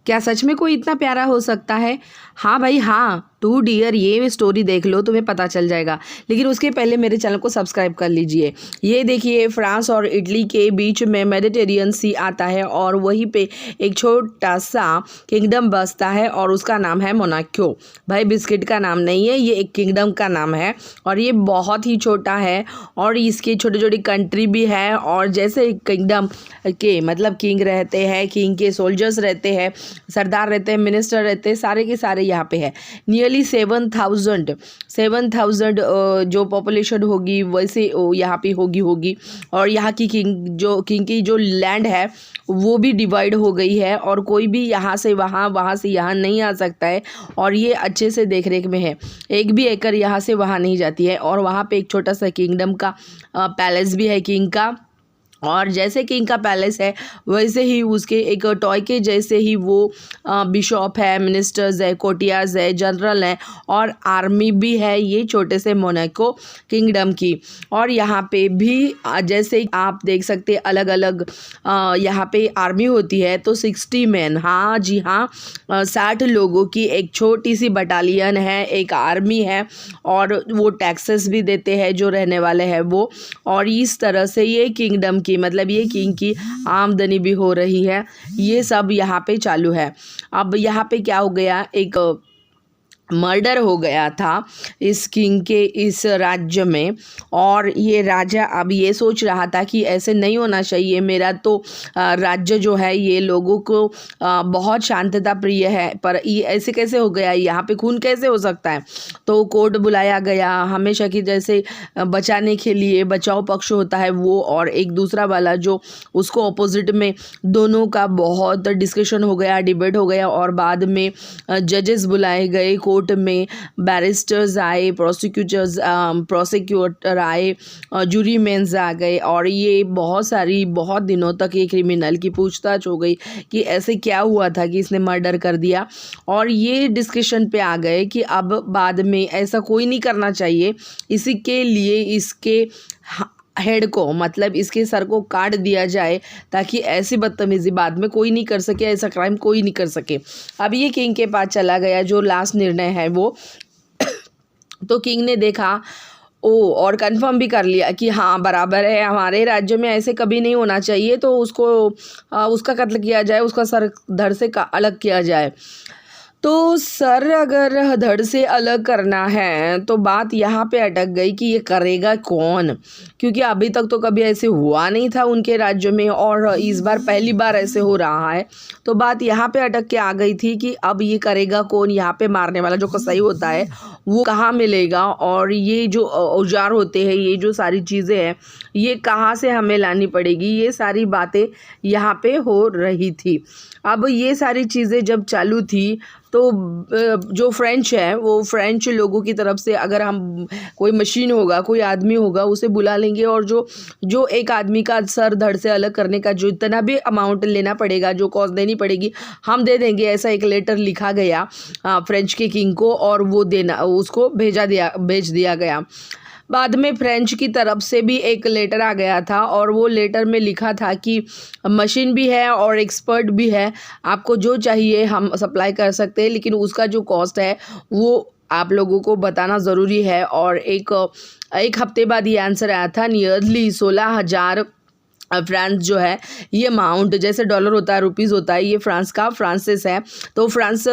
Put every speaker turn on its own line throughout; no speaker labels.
क्या सच में कोई इतना प्यारा हो सकता है? हाँ भाई हाँ, टू डियर ये स्टोरी देख लो, तुम्हें पता चल जाएगा। लेकिन उसके पहले मेरे चैनल को सब्सक्राइब कर लीजिए। ये देखिए, फ्रांस और इटली के बीच में मेडिटेरियन सी आता है और वहीं पे एक छोटा सा किंगडम बसता है और उसका नाम है मोनाको। भाई बिस्किट का नाम नहीं है, ये एक किंगडम का नाम है और ये बहुत ही छोटा है और इसकी छोटी छोटी कंट्री भी है। और जैसे किंगडम के मतलब किंग रहते हैं, किंग के सोल्जर्स रहते हैं, सरदार रहते हैं, मिनिस्टर रहते हैं, सारे के सारे यहाँ पे है। नियरली 7,000 जो पॉपुलेशन होगी वैसे यहाँ पे होगी। और यहाँ की किंग की जो लैंड है वो भी डिवाइड हो गई है और कोई भी यहाँ से वहाँ से यहाँ नहीं आ सकता है और ये अच्छे से देख रेख में है। एक भी एकड़ यहाँ से वहाँ नहीं जाती है। और वहाँ पे एक छोटा सा किंगडम का पैलेस भी है किंग का। और जैसे किंग का पैलेस है वैसे ही उसके एक टॉय के जैसे ही वो बिशॉप है, मिनिस्टर्स है, कोटियार्स है, जनरल है और आर्मी भी है ये छोटे से मोनाको किंगडम की। और यहाँ पे भी जैसे आप देख सकते अलग अलग यहाँ पे आर्मी होती है तो 60 मैन, हाँ जी हाँ, 60 लोगों की एक छोटी सी बटालियन है, एक आर्मी है और वो टैक्सेस भी देते हैं जो रहने वाले हैं वो। और इस तरह से ये किंगडम की मतलब ये किंग की आमदनी भी हो रही है। ये सब यहाँ पे चालू है। अब यहाँ पे क्या हो गया, एक मर्डर हो गया था इस किंग के इस राज्य में और ये राजा अब ये सोच रहा था कि ऐसे नहीं होना चाहिए। मेरा तो राज्य जो है ये लोगों को बहुत शांतता प्रिय है, पर ये ऐसे कैसे हो गया, यहाँ पे खून कैसे हो सकता है। तो कोर्ट बुलाया गया, हमेशा की जैसे बचाने के लिए बचाव पक्ष होता है वो और एक दूसरा वाला जो उसको अपोजिट में, दोनों का बहुत डिस्कशन हो गया, डिबेट हो गया और बाद में जजेस बुलाए गए कोर्ट में, बैरिस्टर्स आए, प्रोसिक्यूटर आए, जूरी मेंस आ गए और ये बहुत दिनों तक ये क्रिमिनल की पूछताछ हो गई कि ऐसे क्या हुआ था कि इसने मर्डर कर दिया। और ये डिस्कशन पे आ गए कि अब बाद में ऐसा कोई नहीं करना चाहिए, इसी के लिए इसके हेड को मतलब इसके सर को काट दिया जाए ताकि ऐसी बदतमीजी बाद में कोई नहीं कर सके, ऐसा क्राइम कोई नहीं कर सके। अब ये किंग के पास चला गया जो लास्ट निर्णय है वो तो किंग ने देखा और कंफर्म भी कर लिया कि हाँ बराबर है, हमारे राज्य में ऐसे कभी नहीं होना चाहिए, तो उसको उसका कत्ल किया जाए, उसका सर धड़ से अलग किया जाए। तो सर अगर धड़ से अलग करना है तो बात यहाँ पे अटक गई कि ये करेगा कौन, क्योंकि अभी तक तो कभी ऐसे हुआ नहीं था उनके राज्य में और इस बार पहली बार ऐसे हो रहा है। तो बात यहाँ पे अटक के आ गई थी कि अब ये करेगा कौन, यहाँ पे मारने वाला जो कसाई होता है वो कहाँ मिलेगा और ये जो औजार होते हैं, ये जो सारी चीज़ें हैं ये कहाँ से हमें लानी पड़ेगी, ये सारी बातें यहाँ पे हो रही थी। अब ये सारी चीज़ें जब चालू थी तो जो फ्रेंच है वो फ्रेंच लोगों की तरफ से अगर हम कोई मशीन होगा, कोई आदमी होगा, उसे बुला लेंगे और जो एक आदमी का सर धड़ से अलग करने का जो इतना भी अमाउंट लेना पड़ेगा, जो कॉस्ट देनी पड़ेगी, हम दे देंगे। ऐसा एक लेटर लिखा गया फ्रेंच के किंग को और वो देना उसको भेज दिया गया। बाद में फ्रेंच की तरफ से भी एक लेटर आ गया था और वो लेटर में लिखा था कि मशीन भी है और एक्सपर्ट भी है, आपको जो चाहिए हम सप्लाई कर सकते हैं, लेकिन उसका जो कॉस्ट है वो आप लोगों को बताना ज़रूरी है। और एक हफ्ते बाद ये आंसर आया था, नियरली 16,000 फ्रांस जो है ये अमाउंट, जैसे डॉलर होता है, रुपीज़ होता है, ये फ्रांस का फ्रांसिस है तो फ्रांस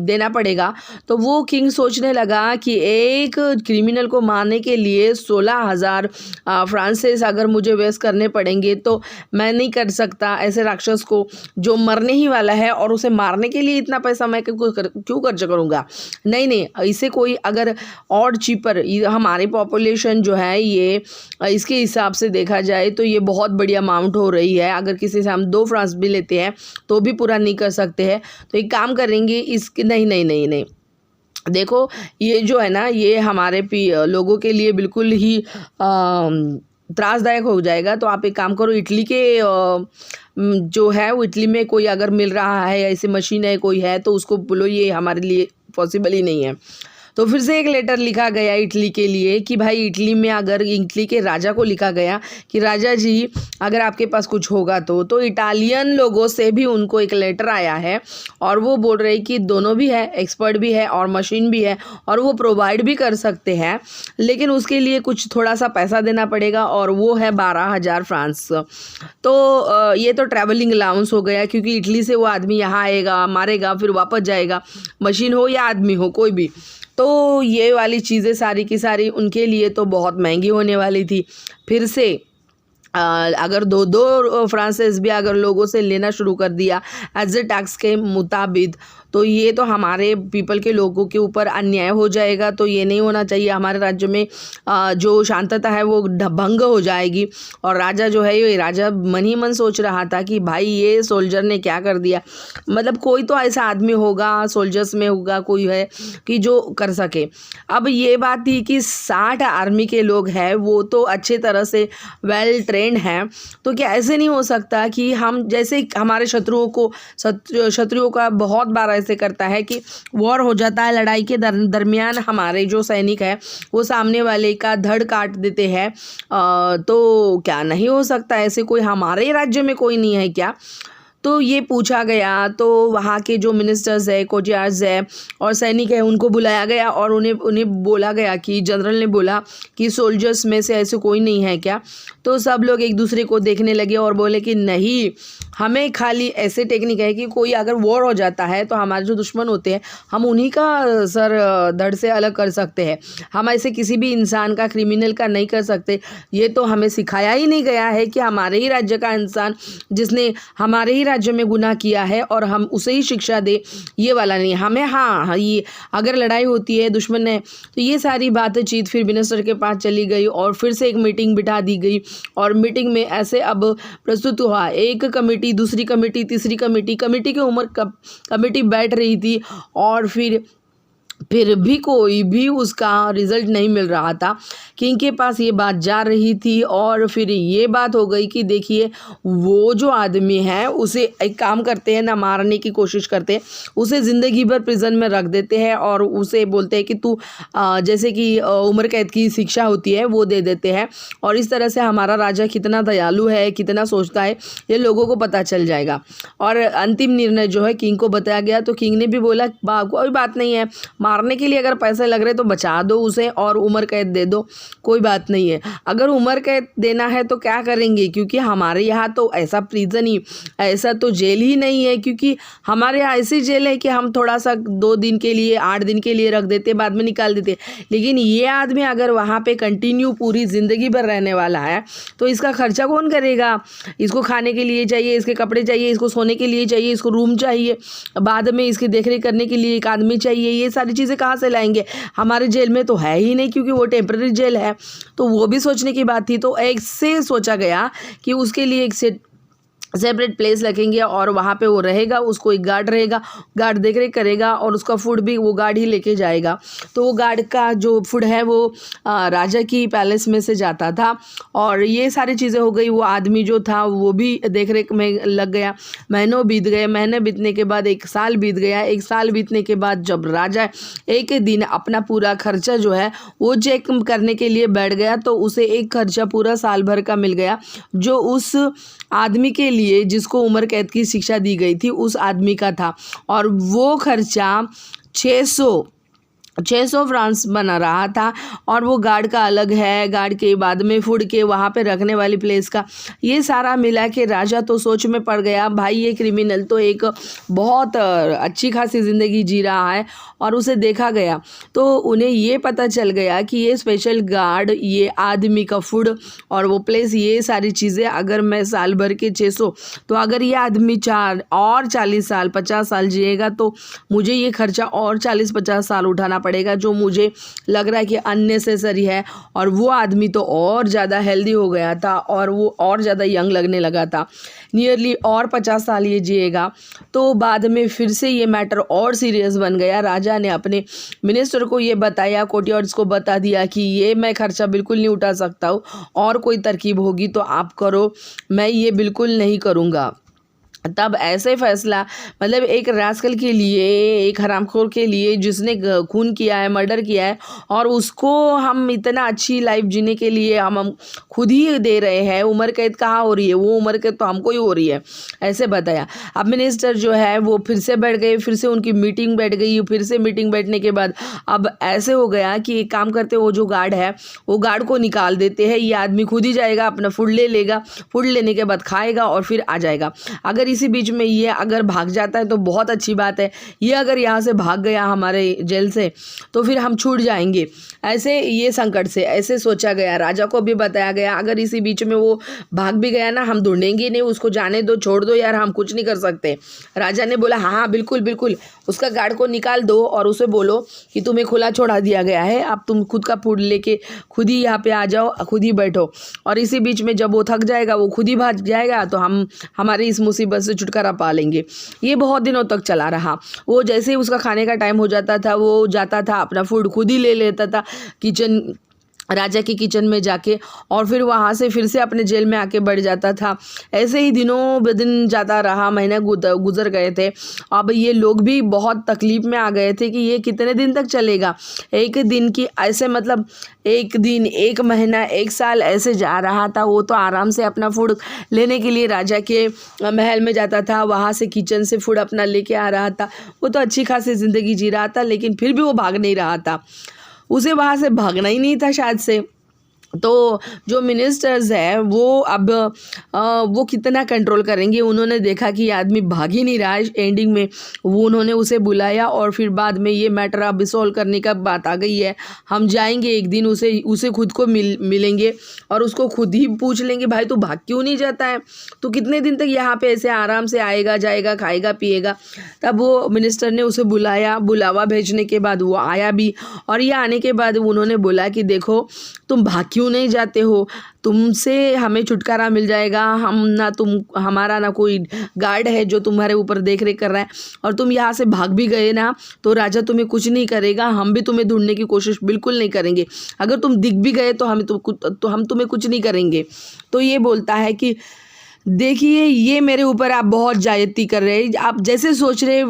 देना पड़ेगा। तो वो किंग सोचने लगा कि एक क्रिमिनल को मारने के लिए 16,000 फ्रांसिस अगर मुझे वेस्ट करने पड़ेंगे तो मैं नहीं कर सकता ऐसे राक्षस को जो मरने ही वाला है और उसे मारने के लिए इतना पैसा मैं क्यों खर्च करूँगा। नहीं, इसे कोई अगर और चीपर, हमारी पॉपुलेशन जो है ये इसके हिसाब से देखा जाए तो ये बहुत बढ़िया अमाउंट हो रही है, अगर किसी से हम 2 फ्रांस भी लेते हैं तो भी पूरा नहीं कर सकते हैं। तो एक काम करेंगे इसके, नहीं, देखो ये जो है ना ये हमारे लोगों के लिए बिल्कुल ही त्रासदायक हो जाएगा। तो आप एक काम करो, इटली के जो है वो इटली में कोई अगर मिल रहा है या ऐसी मशीन है कोई है तो उसको बोलो, ये हमारे लिए पॉसिबल ही नहीं है। तो फिर से एक लेटर लिखा गया इटली के लिए कि भाई इटली में अगर इटली के राजा को लिखा गया कि राजा जी अगर आपके पास कुछ होगा तो इटालियन लोगों से भी उनको एक लेटर आया है और वो बोल रहे कि दोनों भी है, एक्सपर्ट भी है और मशीन भी है और वो प्रोवाइड भी कर सकते हैं, लेकिन उसके लिए कुछ थोड़ा सा पैसा देना पड़ेगा और वो है 12,000 फ्रांस। तो ये तो ट्रैवलिंग अलाउंस हो गया, क्योंकि इटली से वो आदमी यहाँ आएगा, मारेगा, फिर वापस जाएगा, मशीन हो या आदमी हो कोई भी। तो ये वाली चीज़ें सारी की सारी उनके लिए तो बहुत महंगी होने वाली थी। फिर से अगर दो फ्रांसेस भी अगर लोगों से लेना शुरू कर दिया एज ए टैक्स के मुताबिक, तो ये तो हमारे पीपल के लोगों के ऊपर अन्याय हो जाएगा। तो ये नहीं होना चाहिए। हमारे राज्य में जो शांतता है वो भंग हो जाएगी। और राजा जो है, ये राजा मन ही मन सोच रहा था कि भाई ये सोल्जर ने क्या कर दिया। मतलब कोई तो ऐसा आदमी होगा, सोल्जर्स में होगा कोई है कि जो कर सके। अब ये बात थी कि 60 आर्मी के लोग हैं, वो तो अच्छे तरह से वेल ट्रेंड हैं। तो क्या ऐसे नहीं हो सकता कि हम जैसे हमारे शत्रुओं का बहुत बार ऐसे करता है कि वॉर हो जाता है, लड़ाई के दरमियान हमारे जो सैनिक है वो सामने वाले का धड़ काट देते हैं। तो क्या नहीं हो सकता ऐसे? कोई हमारे राज्य में कोई नहीं है क्या? तो ये पूछा गया। तो वहाँ के जो मिनिस्टर्स है, कोटियार्स है और सैनिक है, उनको बुलाया गया और उन्हें बोला गया कि जनरल ने बोला कि सोल्जर्स में से ऐसे कोई नहीं है क्या? तो सब लोग एक दूसरे को देखने लगे और बोले कि नहीं, हमें खाली ऐसे टेक्निक है कि कोई अगर वॉर हो जाता है तो हमारे जो दुश्मन होते हैं हम उन्हीं का सर धड़ से अलग कर सकते हैं। हम ऐसे किसी भी इंसान का, क्रिमिनल का नहीं कर सकते। ये तो हमें सिखाया ही नहीं गया है कि हमारे ही राज्य का इंसान जिसने हमारे ही राज्य में गुनाह किया है और हम उसे ही शिक्षा दे, ये वाला नहीं। हमें हाँ ये अगर लड़ाई होती है दुश्मन है तो ये सारी बातचीत फिर मिनिस्टर के पास चली गई और फिर से एक मीटिंग बिठा दी गई। और मीटिंग में ऐसे अब प्रस्तुत हुआ, एक कमेटी, दूसरी कमेटी, तीसरी कमेटी के ऊपर कमेटी बैठ रही थी और फिर भी कोई भी उसका रिजल्ट नहीं मिल रहा था कि इनके पास ये बात जा रही थी। और फिर ये बात हो गई कि देखिए वो जो आदमी है उसे एक काम करते हैं ना, मारने की कोशिश करते हैं, उसे ज़िंदगी भर प्रिजन में रख देते हैं और उसे बोलते हैं कि तू जैसे कि उम्र कैद की शिक्षा होती है वो दे देते हैं। और इस तरह से हमारा राजा कितना दयालु है, कितना सोचता है, ये लोगों को पता चल जाएगा। और अंतिम निर्णय जो है किंग को बताया गया। तो किंग ने भी बोला कोई बात नहीं है, मारने के लिए अगर पैसे लग रहे तो बचा दो उसे और उम्र कैद दे दो, कोई बात नहीं है। अगर उम्र कैद देना है तो क्या करेंगे, क्योंकि हमारे यहाँ तो ऐसा प्रिजन ही, ऐसा तो जेल ही नहीं है, क्योंकि हमारे यहाँ ऐसी जेल है कि हम थोड़ा सा 2 दिन के लिए, 8 दिन के लिए रख देते, बाद में निकाल देते। लेकिन ये आदमी अगर वहाँ पे कंटिन्यू पूरी ज़िंदगी भर रहने वाला है तो इसका खर्चा कौन करेगा? इसको खाने के लिए चाहिए, इसके कपड़े चाहिए, इसको सोने के लिए चाहिए, इसको रूम चाहिए, बाद में इसकी देखरेख करने के लिए एक आदमी चाहिए। ये सारी चीज़ें कहाँ से लाएंगे? हमारे जेल में तो है ही नहीं, क्योंकि वो टेम्पररी जेल है। तो वो भी सोचने की बात थी। तो एक से सोचा गया कि उसके लिए एक सेपरेट प्लेस रखेंगे और वहाँ पे वो रहेगा, उसको एक गार्ड रहेगा, गार्ड देख रेख करेगा और उसका फूड भी वो गार्ड ही लेके जाएगा। तो वो गार्ड का जो फूड है वो राजा की पैलेस में से जाता था। और ये सारी चीज़ें हो गई। वो आदमी जो था वो भी देख रेख में लग गया। महीनों बीत गए, महीने बीतने के बाद 1 साल बीत गया। 1 साल बीतने के बाद जब राजा एक दिन अपना पूरा खर्चा जो है वो चेक करने के लिए बैठ गया तो उसे एक खर्चा पूरा साल भर का मिल गया, जो उस आदमी के लिए जिसको उम्र कैद की शिक्षा दी गई थी उस आदमी का था। और वो खर्चा 600 फ्रांस बना रहा था। और वो गार्ड का अलग है, गार्ड के बाद में फूड के वहाँ पे रखने वाली प्लेस का, ये सारा मिला के राजा तो सोच में पड़ गया। भाई ये क्रिमिनल तो एक बहुत अच्छी खासी ज़िंदगी जी रहा है। और उसे देखा गया तो उन्हें ये पता चल गया कि ये स्पेशल गार्ड, ये आदमी का फूड और वो प्लेस, ये सारी चीज़ें अगर मैं साल भर के 600, तो अगर ये आदमी 4 और 40 साल 50 साल जिएगा तो मुझे ये खर्चा और 40-50 साल उठाना पड़ेगा, जो मुझे लग रहा है कि अननेसेसरी है। और वो आदमी तो और ज़्यादा हेल्दी हो गया था और वो और ज़्यादा यंग लगने लगा था, नियरली और 50 साल ये जिएगा। तो बाद में फिर से ये मैटर और सीरियस बन गया। राजा ने अपने मिनिस्टर को ये बताया, कोटियार्स को बता दिया कि ये मैं खर्चा बिल्कुल नहीं उठा सकता हूँ, और कोई तरकीब होगी तो आप करो, मैं ये बिल्कुल नहीं करूँगा। तब ऐसे फैसला, मतलब एक रास्कल के लिए, एक हरामखोर के लिए जिसने खून किया है, मर्डर किया है, और उसको हम इतना अच्छी लाइफ जीने के लिए हम खुद ही दे रहे हैं। उम्र कैद कहाँ हो रही है, वो उम्र कैद तो हमको ही हो रही है, ऐसे बताया। अब मिनिस्टर जो है वो फिर से बैठ गए, फिर से उनकी मीटिंग बैठ गई, फिर से मीटिंग बैठने के बाद अब ऐसे हो गया कि एक काम करते, वो जो गार्ड है वो गार्ड को निकाल देते हैं। ये आदमी खुद ही जाएगा, अपना फूड ले लेगा, फूड लेने के बाद खाएगा और फिर आ जाएगा। अगर इसी बीच में ये अगर भाग जाता है तो बहुत अच्छी बात है। ये अगर यहाँ से भाग गया हमारे जेल से तो फिर हम छूट जाएंगे। ऐसे ये संकट से ऐसे सोचा गया, राजा को भी बताया गया अगर इसी बीच में वो भाग भी गया ना, हम ढूंढेंगे नहीं, उसको जाने दो, छोड़ दो यार, हम कुछ नहीं कर सकते। राजा ने बोला हाँ हाँ बिल्कुल बिल्कुल, उसका गार्ड को निकाल दो और उसे बोलो कि तुम्हें खुला छोड़ा दिया गया है, अब तुम खुद का फूड लेके खुद ही यहाँ पे आ जाओ, खुद ही बैठो। और इसी बीच में जब वो थक जाएगा, वो खुद ही भाग जाएगा, तो हम हमारी इस मुसीबत से छुटकारा पा लेंगे। ये बहुत दिनों तक चला रहा। वो जैसे ही उसका खाने का टाइम हो जाता था, वो जाता था, अपना फूड खुद ही ले लेता था किचन, राजा के किचन में जाके, और फिर वहाँ से फिर से अपने जेल में आके बैठ जाता था। ऐसे ही दिनों ब दिन जाता रहा, महीने गुजर गए थे। अब ये लोग भी बहुत तकलीफ में आ गए थे कि ये कितने दिन तक चलेगा। एक दिन की ऐसे, मतलब एक दिन, एक महीना, एक साल ऐसे जा रहा था। वो तो आराम से अपना फूड लेने के लिए राजा के महल में जाता था, वहाँ से किचन से फूड अपना लेके आ रहा था। वो तो अच्छी खासी ज़िंदगी जी रहा था, लेकिन फिर भी वो भाग नहीं रहा था, उसे वहाँ से भागना ही नहीं था शायद से। तो जो मिनिस्टर्स है वो अब वो कितना कंट्रोल करेंगे। उन्होंने देखा कि ये आदमी भाग ही नहीं रहा है। एंडिंग में वो उन्होंने उसे बुलाया और फिर बाद में ये मैटर अब सॉल्व करने का बात आ गई है। हम जाएंगे एक दिन, उसे खुद को मिलेंगे और उसको खुद ही पूछ लेंगे, भाई तू भाग क्यों नहीं जाता है, तू कितने दिन तक यहाँ पे ऐसे आराम से आएगा जाएगा, खाएगा पिएगा। तब वो मिनिस्टर ने उसे बुलाया, बुलावा भेजने के बाद वो आया भी, और ये आने के बाद उन्होंने बोला कि देखो तुम भाग क्यों नहीं जाते हो, तुमसे हमें छुटकारा मिल जाएगा। हमारा ना कोई गार्ड है जो तुम्हारे ऊपर देख रेख कर रहा है, और तुम यहाँ से भाग भी गए ना तो राजा तुम्हें कुछ नहीं करेगा, हम भी तुम्हें ढूंढने की कोशिश बिल्कुल नहीं करेंगे। अगर तुम दिख भी गए तो हम तुम्हें कुछ नहीं करेंगे। तो ये बोलता है कि देखिए ये मेरे ऊपर आप बहुत ज्यादती कर रहे हैं, आप जैसे सोच रहे,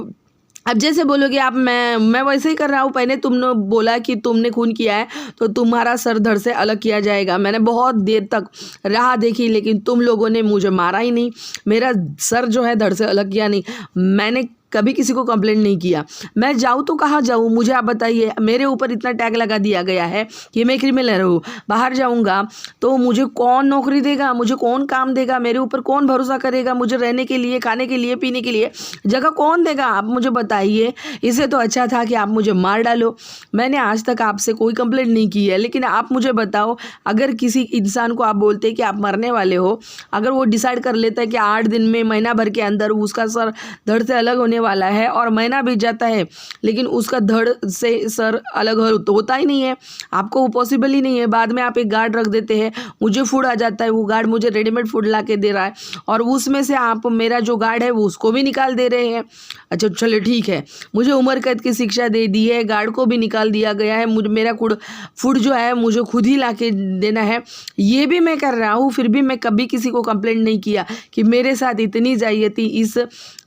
अब जैसे बोलोगे आप, मैं वैसे ही कर रहा हूँ। पहले तुमने बोला कि तुमने खून किया है तो तुम्हारा सर धड़ से अलग किया जाएगा। मैंने बहुत देर तक राह देखी, लेकिन तुम लोगों ने मुझे मारा ही नहीं, मेरा सर जो है धड़ से अलग किया नहीं। मैंने कभी किसी को कंप्लेंट नहीं किया। मैं जाऊँ तो कहाँ जाऊँ, मुझे आप बताइए। मेरे ऊपर इतना टैग लगा दिया गया है कि मैं क्रिमिनल हूँ। बाहर जाऊँगा तो मुझे कौन नौकरी देगा, मुझे कौन काम देगा, मेरे ऊपर कौन भरोसा करेगा, मुझे रहने के लिए, खाने के लिए, पीने के लिए जगह कौन देगा, आप मुझे बताइए। इससे तो अच्छा था कि आप मुझे मार डालो। मैंने आज तक आपसे कोई कंप्लेंट नहीं की है, लेकिन आप मुझे बताओ, अगर किसी इंसान को आप बोलते कि आप मरने वाले हो, अगर वो डिसाइड कर लेता है कि 8 दिन में, महीना भर के अंदर उसका सर धड़ से अलग होने वाला है, और महीना बीत जाता है लेकिन उसका धड़ से सर अलग होता ही नहीं है, आपको वो पॉसिबल ही नहीं है। बाद में आप एक गार्ड रख देते हैं, मुझे फूड आ जाता है, वो गार्ड मुझे रेडीमेड फूड ला के दे रहा है, और उसमें से आप मेरा जो गार्ड है वो उसको भी निकाल दे रहे हैं। अच्छा चलो ठीक है, मुझे उम्र कैद की शिक्षा दे दी है, गार्ड को भी निकाल दिया गया है, मुझे मेरा फूड जो है मुझे खुद ही ला के देना है, ये भी मैं कर रहा हूँ। फिर भी मैं कभी किसी को कंप्लेंट नहीं किया कि मेरे साथ इतनी जायती इस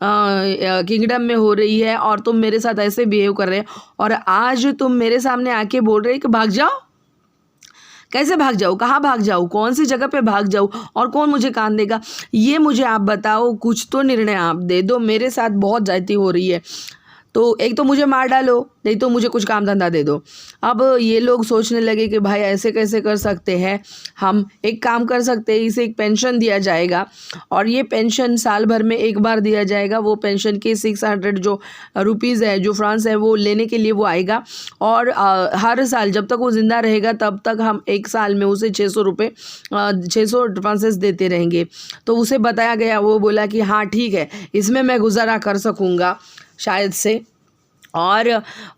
किंगडम में हो रही है और तुम मेरे साथ ऐसे बिहेव कर रहे हो, और आज तुम मेरे सामने आके बोल रहे हो कि भाग जाओ। कैसे भाग जाऊँ, कहाँ भाग जाऊँ, कौन सी जगह पे भाग जाऊँ, और कौन मुझे कान देगा, ये मुझे आप बताओ। कुछ तो निर्णय आप दे दो, मेरे साथ बहुत ज्यादती हो रही है। तो एक तो मुझे मार डालो, नहीं तो मुझे कुछ काम धंधा दे दो। अब ये लोग सोचने लगे कि भाई ऐसे कैसे कर सकते हैं, हम एक काम कर सकते हैं, इसे एक पेंशन दिया जाएगा, और ये पेंशन साल भर में एक बार दिया जाएगा। वो पेंशन के 600 जो रुपीज़ है, जो फ्रांस है, वो लेने के लिए वो आएगा, और हर साल जब तक वो ज़िंदा रहेगा तब तक हम एक साल में उसे 600 रुपये 600 फ्रांसेस देते रहेंगे। तो उसे बताया गया, वो बोला कि हाँ ठीक है, इसमें मैं गुजारा कर सकूँगा शायद से, और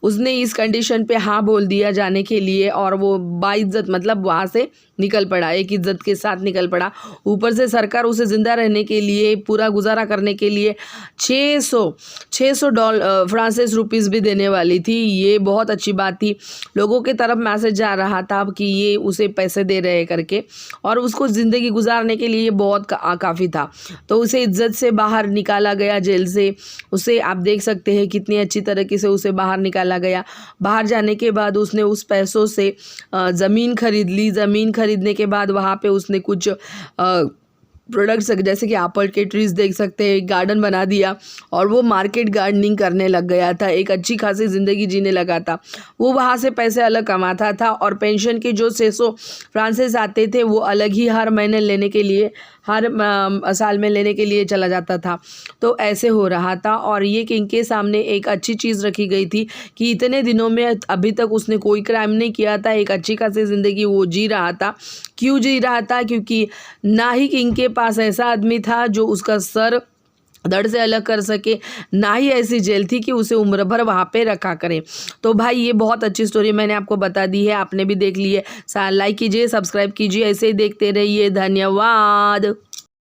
उसने इस कंडीशन पे हाँ बोल दिया जाने के लिए, और वो बाइज्जत मतलब वहाँ से निकल पड़ा, एक इज्जत के साथ निकल पड़ा। ऊपर से सरकार उसे ज़िंदा रहने के लिए, पूरा गुजारा करने के लिए 600 फ्रांसिस रुपीज़ भी देने वाली थी। ये बहुत अच्छी बात थी। लोगों के तरफ मैसेज जा रहा था कि ये उसे पैसे दे रहे करके, और उसको ज़िंदगी गुजारने के लिए ये बहुत काफ़ी था। तो उसे इज्जत से बाहर निकाला गया जेल से। उसे आप देख सकते हैं कितनी अच्छी तरीके से उसे बाहर निकाला गया। बाहर जाने के बाद उसने उस पैसों से ज़मीन खरीद ली। ज़मीन खरीदने के बाद वहाँ पे उसने कुछ प्रोडक्ट्स जैसे कि एप्पल के ट्रीज देख सकते हैं, गार्डन बना दिया, और वो मार्केट गार्डनिंग करने लग गया था। एक अच्छी खासी ज़िंदगी जीने लगा था। वो वहाँ से पैसे अलग कमाता था, और पेंशन के जो 600 फ्रांसिस आते थे वो अलग ही हर महीने लेने के लिए, हर साल में लेने के लिए चला जाता था। तो ऐसे हो रहा था, और ये किंग के सामने एक अच्छी चीज़ रखी गई थी कि इतने दिनों में अभी तक उसने कोई क्राइम नहीं किया था। एक अच्छी खासी ज़िंदगी वो जी रहा था। क्यों जी रहा था? क्योंकि ना ही किंग के पास ऐसा आदमी था जो उसका सर धड़ से अलग कर सके, ना ही ऐसी जेल थी कि उसे उम्र भर वहाँ पे रखा करें। तो भाई ये बहुत अच्छी स्टोरी मैंने आपको बता दी है, आपने भी देख ली है। लाइक कीजिए, सब्सक्राइब कीजिए, ऐसे ही देखते रहिए। धन्यवाद।